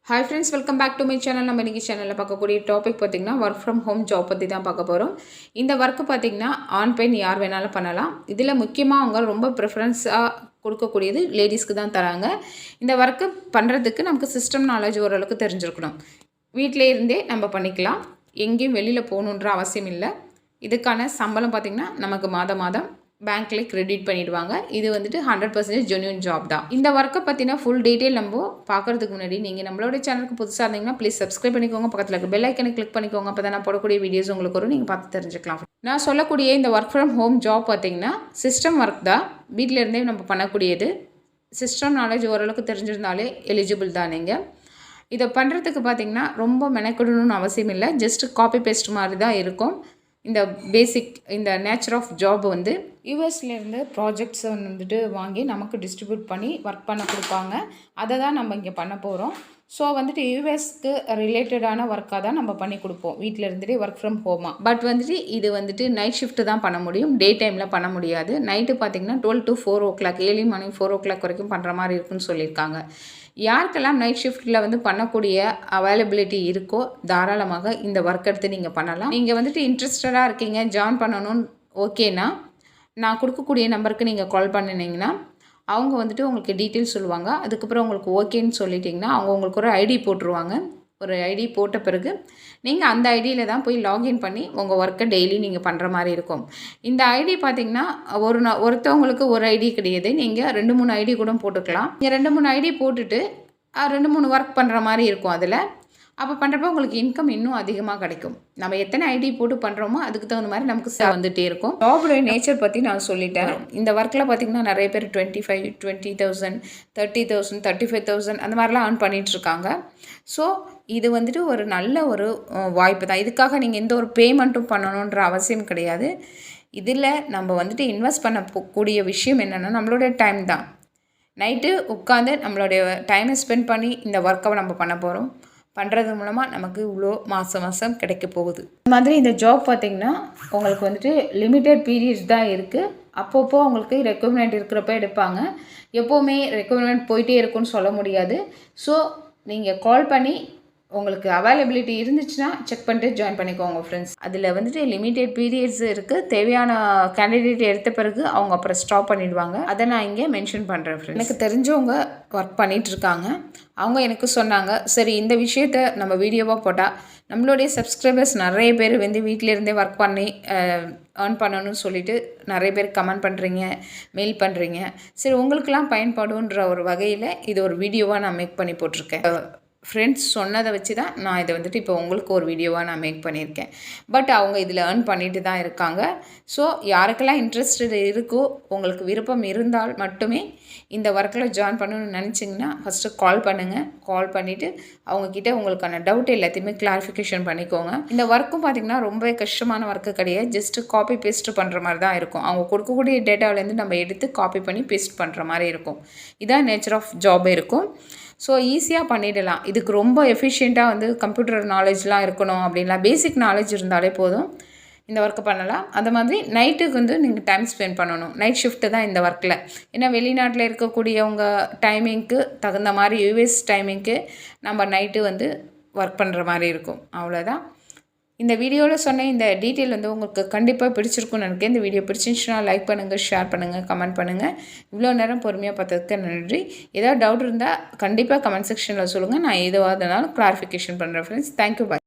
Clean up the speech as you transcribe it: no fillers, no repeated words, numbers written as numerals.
Hi friends, welcome back to my channel. நம்ம இன்னைக்கு சேனல்ல பார்க்கக்கூடிய டாபிக் பார்த்தீங்கன்னா ஒர்க் ஃப்ரம் ஹோம் ஜாப் பற்றி தான் பார்க்க போகிறோம். இந்த ஒர்க்கு பார்த்தீங்கன்னா ஆண் பெண் யார் வேணாலும் பண்ணலாம். இதில் முக்கியமாக அவங்க ரொம்ப ப்ரிஃபரன்ஸாக கொடுக்கக்கூடியது லேடிஸ்க்கு தான் தராங்க. இந்த ஒர்க்கு பண்ணுறதுக்கு நமக்கு சிஸ்டம் நாலேஜ் ஓரளவுக்கு தெரிஞ்சிருக்கணும். வீட்டிலே இருந்தே நம்ம பண்ணிக்கலாம். எங்கேயும் வெளியில் போகணுன்ற அவசியம் இல்லை. இதுக்கான சம்பளம் பார்த்திங்கன்னா நமக்கு மாதம் பேங்க்ல கிரெடிட் பண்ணிடுவாங்க. இது வந்துட்டு 100% ஜென்யூன் ஜாப் தான். இந்த ஒர்க்கை பற்றின ஃபுல் டீட்டெயில் நம்ம பார்க்குறதுக்கு முன்னாடி நீங்கள் நம்மளோட சேனலுக்கு புதுசாக இருந்தீங்கன்னா ப்ளீஸ் சப்ஸ்கிரைப் பண்ணிக்கோங்க. பக்கத்தில் இருக்க பெல் ஐக்கனை கிளிக் பண்ணிக்கோங்க. அப்போ தான் நான் போடக்கூடிய வீடியோஸ் உங்களுக்கு வரும், நீங்கள் பார்த்து தெரிஞ்சுக்கலாம். நான் சொல்லக்கூடிய இந்த ஒர்க் ஃப்ரம் ஹோம் ஜாப் பார்த்தீங்கன்னா சிஸ்டம் ஒர்க் தான். வீட்டில் இருந்தே நம்ம பண்ணக்கூடியது. சிஸ்டம் நாலேஜ் ஓரளவுக்கு தெரிஞ்சிருந்தாலே எலிஜிபிள் தான். நீங்கள் இதை பண்ணுறதுக்கு பார்த்தீங்கன்னா ரொம்ப மெனக்கிடணும்னு அவசியம் இல்லை. ஜஸ்ட் காப்பி பேஸ்ட் மாதிரி தான் இருக்கும். இந்த பேசிக் இந்த நேச்சர் ஆஃப் ஜாப் வந்து யூஎஸ்லேருந்து ப்ராஜெக்ட்ஸை வந்துட்டு வாங்கி நமக்கு டிஸ்ட்ரிபியூட் பண்ணி ஒர்க் பண்ண கொடுப்பாங்க. அதை தான் நம்ம இங்கே பண்ண போகிறோம். ஸோ வந்துட்டு யூஎஸ்க்கு ரிலேட்டடான ஒர்க்காக தான் நம்ம பண்ணி கொடுப்போம். வீட்டில் இருந்துகிட்டே ஒர்க் ஃப்ரம் ஹோமாக. பட் வந்துட்டு இது வந்துட்டு நைட் ஷிஃப்ட்டு தான் பண்ண முடியும். டே டைமில் பண்ண முடியாது. நைட்டு பார்த்திங்கன்னா 12 to 4 o'clock early morning 4 o'clock வரைக்கும் பண்ணுற மாதிரி இருக்குன்னு சொல்லியிருக்காங்க. யாருக்கெல்லாம் நைட் ஷிஃப்ட்டில் வந்து பண்ணக்கூடிய அவைலபிலிட்டி இருக்கோ தாராளமாக இந்த ஒர்க் எடுத்து நீங்கள் பண்ணலாம். நீங்கள் வந்துட்டு இன்ட்ரெஸ்டடாக இருக்கீங்க, ஜாயின் பண்ணணும்னு ஓகேனா நான் கொடுக்கக்கூடிய நம்பருக்கு நீங்கள் கால் பண்ணினீங்கன்னா அவங்க வந்துட்டு உங்களுக்கு டீட்டெயில்ஸ் சொல்லுவாங்க. அதுக்கப்புறம் உங்களுக்கு ஓகேன்னு சொல்லிட்டிங்கன்னா அவங்க உங்களுக்கு ஒரு ஐடி போட்டுருவாங்க. ஒரு ஐடி போட்ட பிறகு நீங்கள் அந்த ஐடியில் தான் போய் லாகின் பண்ணி உங்கள் ஒர்க்கை டெய்லி நீங்கள் பண்ணுற மாதிரி இருக்கும். இந்த ஐடி பார்த்திங்கன்னா ஒருத்தவங்களுக்கு ஒரு ஐடி கிடையாது. நீங்கள் 2-3 ஐடி கூட போட்டுக்கலாம். நீங்கள் 2-3 ஐடி போட்டுட்டு 2-3 ஒர்க் பண்ணுற மாதிரி இருக்கும். அதில் அப்போ பண்ணுறப்ப உங்களுக்கு இன்கம் இன்னும் அதிகமாக கிடைக்கும். நம்ம எத்தனை ஐடி போட்டு பண்ணுறோமோ அதுக்கு தகுந்த மாதிரி நமக்கு வந்துகிட்டே இருக்கும். ஜாபுடைய நேச்சர் பற்றி நான் சொல்லிட்டேன். இந்த ஒர்க்கில் பார்த்திங்கன்னா நிறைய பேர் 25,000, 20,000, 30,000, 35,000 அந்த மாதிரிலாம் ஏர்ன் பண்ணிகிட்ருக்காங்க. ஸோ இது வந்துட்டு ஒரு நல்ல ஒரு வாய்ப்பு தான். இதுக்காக நீங்கள் எந்த ஒரு பேமெண்ட்டும் பண்ணணுன்ற அவசியம் கிடையாது. இதில் நம்ம வந்துட்டு இன்வெஸ்ட் பண்ணக்கூடிய விஷயம் என்னென்னா நம்மளுடைய டைம் தான். நைட்டு உட்காந்து நம்மளுடைய டைமை ஸ்பெண்ட் பண்ணி இந்த ஒர்க்கை நம்ம பண்ண போகிறோம். பண்ணுறது மூலமாக நமக்கு இவ்வளோ மாதம் கிடைக்க போகுது. இந்த மாதிரி இந்த ஜாப் பார்த்திங்கன்னா உங்களுக்கு வந்துட்டு லிமிட்டட் பீரியட்ஸ் தான் இருக்குது. அப்பப்போ உங்களுக்கு ரெக்குவயர்மெண்ட் இருக்கிறப்ப எடுப்பாங்க. எப்போவுமே ரெக்குவயர்மெண்ட் போயிட்டே இருக்குன்னு சொல்ல முடியாது. ஸோ நீங்கள் கால் பண்ணி உங்களுக்கு அவைலபிலிட்டி இருந்துச்சுன்னா செக் பண்ணிட்டு ஜாயின் பண்ணிக்கோங்க ஃப்ரெண்ட்ஸ். அதில் வந்துட்டு லிமிட்டட் பீரியட்ஸ் இருக்குது. தேவையான கேண்டிடேட் எடுத்த பிறகு அவங்க அப்புறம் ஸ்டாப் பண்ணிடுவாங்க. அதை நான் இங்கே மென்ஷன் பண்ணுறேன் ஃப்ரெண்ட்ஸ். எனக்கு தெரிஞ்சவங்க ஒர்க் பண்ணிகிட்ருக்காங்க. அவங்க எனக்கு சொன்னாங்க, சரி இந்த விஷயத்த நம்ம வீடியோவாக போட்டால் நம்மளுடைய சப்ஸ்கிரைபர்ஸ் நிறைய பேர் வந்து வீட்டிலேருந்தே ஒர்க் பண்ணி ஏர்ன் பண்ணணும்னு சொல்லிட்டு நிறைய பேர் கமெண்ட் பண்ணுறீங்க, மெயில் பண்ணுறீங்க. சரி உங்களுக்கெல்லாம் பயன்படுன்ற ஒரு வகையில் இது ஒரு வீடியோவாக நான் மேக் பண்ணி போட்டிருக்கேன். ஃப்ரெண்ட்ஸ் சொன்னதை வச்சு தான் நான் இதை வந்துட்டு இப்போ உங்களுக்கு ஒரு வீடியோவாக நான் மேக் பண்ணியிருக்கேன். பட் அவங்க இதில் ஏர்ன் பண்ணிட்டு தான் இருக்காங்க. ஸோ யாருக்கெல்லாம் இன்ட்ரெஸ்டட் இருக்கோ, உங்களுக்கு விருப்பம் இருந்தால் மட்டுமே இந்த ஒர்க்கில் ஜாயின் பண்ணணும்னு நினச்சிங்கன்னா ஃபஸ்ட்டு கால் பண்ணுங்கள். கால் பண்ணிவிட்டு அவங்கக்கிட்ட உங்களுக்கான டவுட் எல்லாத்தையுமே கிளாரிஃபிகேஷன் பண்ணிக்கோங்க. இந்த ஒர்க்கும் பார்த்திங்கன்னா ரொம்ப கஷ்டமான ஒர்க்கு கிடையாது. ஜஸ்ட்டு காப்பி பேஸ்ட் பண்ணுற மாதிரி தான் இருக்கும். அவங்க கொடுக்கக்கூடிய டேட்டாவிலேருந்து நம்ம எடுத்து காப்பி பண்ணி பேஸ்ட் பண்ணுற மாதிரி இருக்கும். இதான் நேச்சர் ஆஃப் ஜாப் இருக்கும். ஸோ ஈஸியாக பண்ணிடலாம். இதுக்கு ரொம்ப எஃபிஷியண்ட்டாக வந்து கம்ப்யூட்டர் நாலேஜ்லாம் இருக்கணும் அப்படின்லாம் பேசிக் நாலேஜ் இருந்தாலே போதும் இந்த ஒர்க்கை பண்ணலாம். அந்த மாதிரி நைட்டுக்கு வந்து நீங்கள் டைம் ஸ்பெண்ட் பண்ணணும். நைட் ஷிஃப்ட்டு தான் இந்த ஒர்க்கில். ஏன்னா வெளிநாட்டில் இருக்கக்கூடியவங்க டைமிங்க்கு தகுந்த மாதிரி யூஎஸ் டைமிங்க்கு நம்ம நைட்டு வந்து ஒர்க் பண்ணுற மாதிரி இருக்கும். அவ்வளோதான். இந்த வீடியோவில் சொன்ன இந்த டீட்டெயில் வந்து உங்களுக்கு கண்டிப்பாக பிடிச்சிருக்குன்னு நினைக்கிறேன். இந்த வீடியோ பிடிச்சிருந்துச்சுன்னா லைக் பண்ணுங்கள், ஷேர் பண்ணுங்கள், கமெண்ட் பண்ணுங்கள். இவ்வளோ நேரம் பொறுமையாக பார்த்ததுக்கு நன்றி. ஏதாவது டவுட் இருந்தால் கண்டிப்பாக கமெண்ட் செக்ஷனில் சொல்லுங்கள். நான் எதுவாக இருந்தாலும் கிளாரிஃபிகேஷன் பண்ணுறேன் ஃப்ரெண்ட்ஸ். தேங்க்யூ. பாய்.